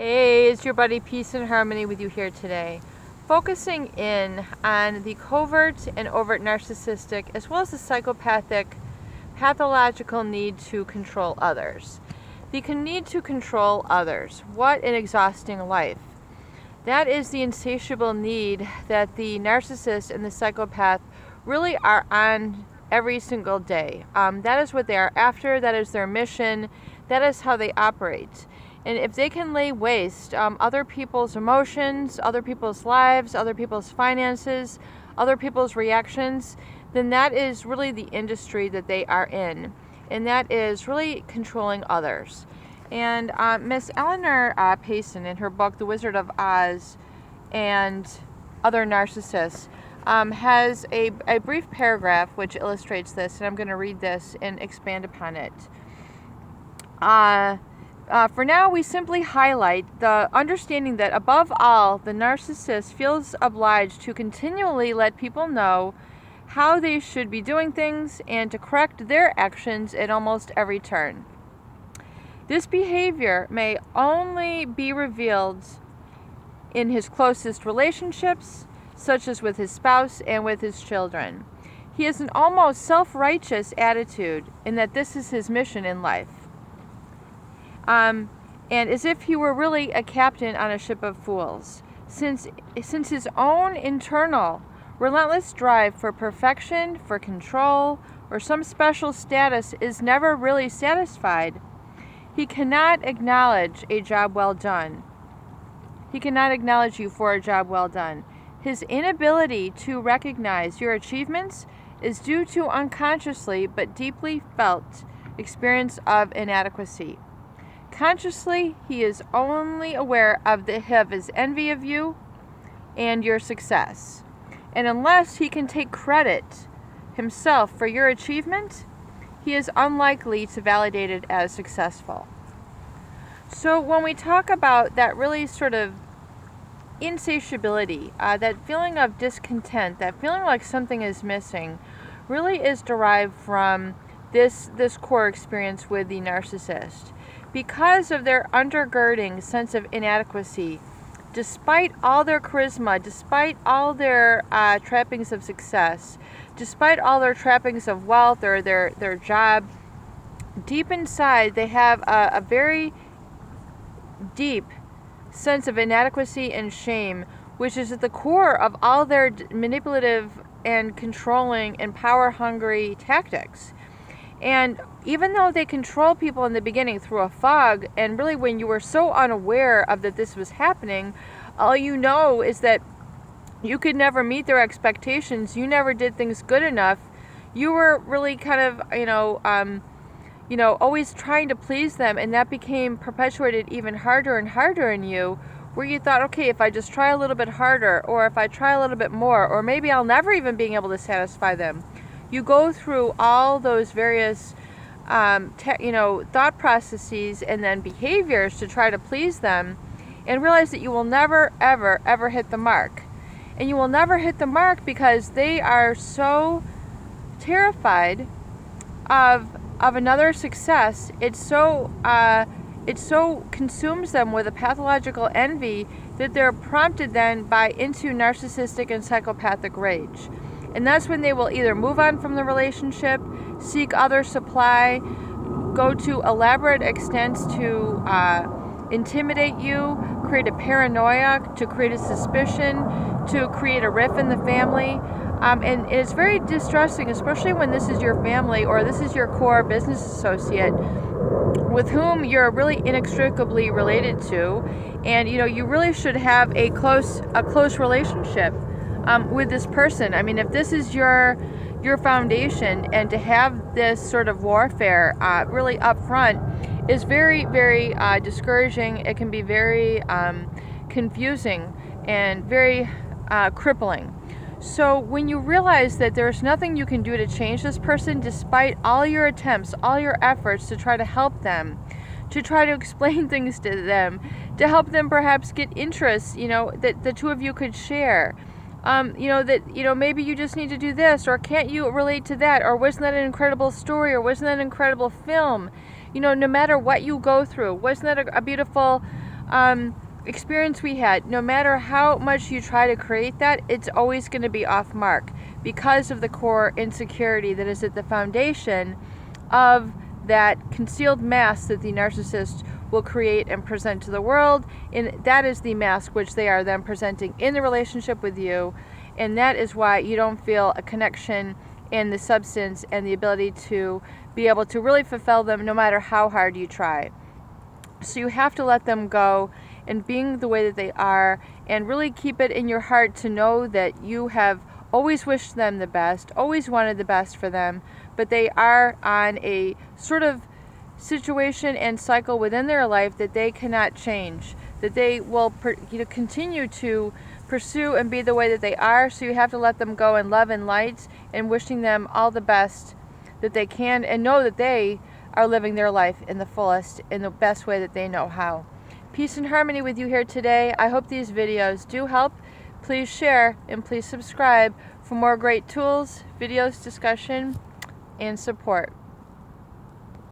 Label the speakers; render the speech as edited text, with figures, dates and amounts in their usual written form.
Speaker 1: Hey, it's your buddy Peace and Harmony with you here today. Focusing in on the covert and overt narcissistic as well as the psychopathic pathological need to control others. The need to control others. What an exhausting life. That is the insatiable need that the narcissist and the psychopath really are on every single day. That is what they are after. That is their mission. That is how they operate. And if they can lay waste other people's emotions, other people's lives, other people's finances, other people's reactions, then that is really the industry that they are in. And that is really controlling others. And Miss Eleanor Payson, in her book, The Wizard of Oz and Other Narcissists, has a brief paragraph which illustrates this, and I'm going to read this and expand upon it. For now, we simply highlight the understanding that above all, the narcissist feels obliged to continually let people know how they should be doing things and to correct their actions at almost every turn. This behavior may only be revealed in his closest relationships, such as with his spouse and with his children. He has an almost self-righteous attitude in that this is his mission in life. And as if he were really a captain on a ship of fools, since his own internal, relentless drive for perfection, for control, or some special status is never really satisfied, he cannot acknowledge a job well done. He cannot acknowledge you for a job well done. His inability to recognize your achievements is due to unconsciously but deeply felt experience of inadequacy. Consciously, he is only aware of his envy of you and your success. And unless he can take credit himself for your achievement, he is unlikely to validate it as successful. So when we talk about that really sort of insatiability, that feeling of discontent, that feeling like something is missing, really is derived from this core experience with the narcissist. Because of their undergirding sense of inadequacy, despite all their charisma, despite all their trappings of success, despite all their trappings of wealth or their job, deep inside they have a very deep sense of inadequacy and shame, which is at the core of all their manipulative and controlling and power-hungry tactics. And even though they control people in the beginning through a fog, and really when you were so unaware of that this was happening, all you know is that you could never meet their expectations, you never did things good enough, you were really kind of, always trying to please them, and that became perpetuated even harder and harder in you, where you thought, okay, if I just try a little bit harder, or if I try a little bit more, or maybe I'll never even be able to satisfy them. You go through all those various thought processes and then behaviors to try to please them, and realize that you will never, ever, ever hit the mark. And you will never hit the mark because they are so terrified of another success. It so consumes them with a pathological envy that they're prompted then into narcissistic and psychopathic rage. And that's when they will either move on from the relationship, seek other supply, go to elaborate extents to intimidate you, create a paranoia, to create a suspicion, to create a rift in the family. And it's very distressing, especially when this is your family or this is your core business associate with whom you're really inextricably related to. And, you really should have a close relationship with this person. I mean, if this is your foundation, and to have this sort of warfare really up front is very, very discouraging. It can be very confusing and very crippling. So when you realize that there's nothing you can do to change this person, despite all your attempts, all your efforts to try to help them, to try to explain things to them, to help them perhaps get interests, that the two of you could share, maybe you just need to do this, or can't you relate to that, or wasn't that an incredible story, or wasn't that an incredible film? No matter what you go through, wasn't that a beautiful experience we had, no matter how much you try to create that, it's always going to be off mark because of the core insecurity that is at the foundation of that concealed mask that the narcissist will create and present to the world. And that is the mask which they are then presenting in the relationship with you. And that is why you don't feel a connection in the substance and the ability to be able to really fulfill them no matter how hard you try. So you have to let them go and being the way that they are, and really keep it in your heart to know that you have always wished them the best, always wanted the best for them, but they are on a sort of situation and cycle within their life that they cannot change, that they will continue to pursue and be the way that they are. So you have to let them go in love and light, and wishing them all the best that they can, and know that they are living their life in the fullest, in the best way that they know how. Peace and harmony with you here today. I hope these videos do help. Please share and please subscribe for more great tools, videos, discussion, and support.